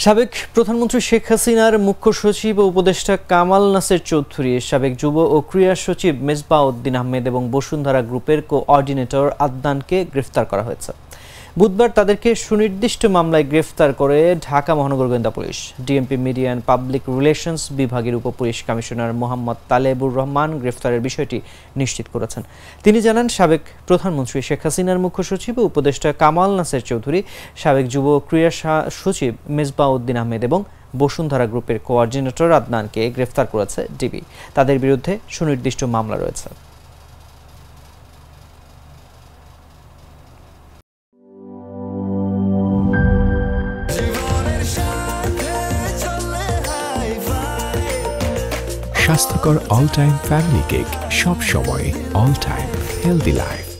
সাবেক প্রধানমন্ত্রী শেখ হাসিনার মুখ্য সচিব ও উপদেষ্টা কামাল নাসের চৌধুরী, সাবেক যুব ও ক্রীড়া সচিব মেজবাউদ্দিন আহমেদ এবং বসুন্ধরা গ্রুপের কোঅর্ডিনেটর আদনানকে গ্রেফতার করা হয়েছে। বুধবার তাদেরকে সুনির্দিষ্ট মামলায় গ্রেফতার করে ঢাকা মহানগর গোয়েন্দা police. DMP media and public relations বিভাগের উপপুলিশ কমিশনার মোহাম্মদ তালেবুর রহমান গ্রেফতারের বিষয়টি নিশ্চিত করেছেন। তিনি জানান, সাবেক প্রধানমন্ত্রী শেখ হাসিনার মুখ্য সচিব ও উপদেষ্টা কামাল নাসের চৌধুরী, সাবেক যুব ও ক্রীড়া সচিব মেজবাউদ্দিন আহমেদ এবং বসুন্ধরা গ্রুপের কোঅর্ডিনেটর আদনানকে গ্রেফতার করেছে ডিবি। তাদের বিরুদ্ধে সুনির্দিষ্ট মামলা রয়েছে। স্বাস্থ্যকর অল টাইম ফ্যামিলি কেক, সব সময় অল টাইম হেলদি লাইফ।